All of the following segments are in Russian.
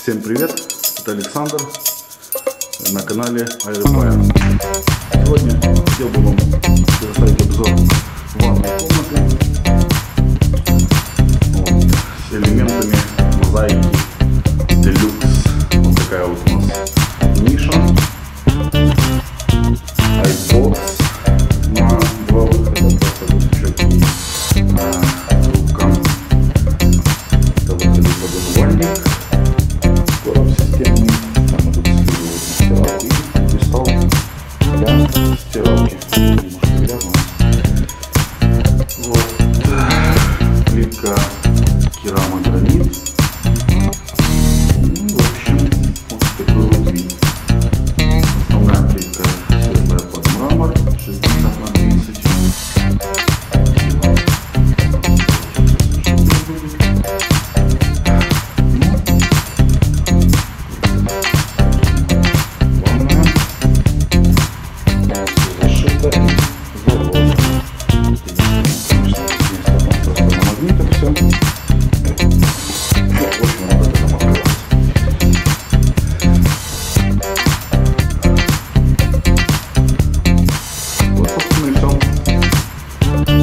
Всем привет, это Александр на канале Airfire. Сегодня хотел бы вам предоставить обзор ванной комнаты с элементами мозаики Deluxe. Вот такая вот у нас ниша, айсбокс на 2 выхода, просто вот еще трубка. Это выходит под умывальник. Системный, там мы тут стиралку и листал для стиралки. Немножко грязно. Вот плитка керамогранит. В общем, вот такой вот вид. Основная плитка светлая под мрамор 60×30.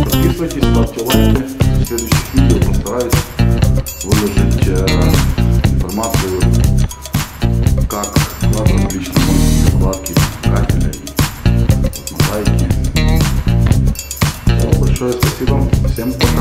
Подписывайтесь, ставьте лайки. В следующих видео постараюсь выложить информацию, как складывать лично закладки кафеля и мозаики. Большое спасибо. Всем пока.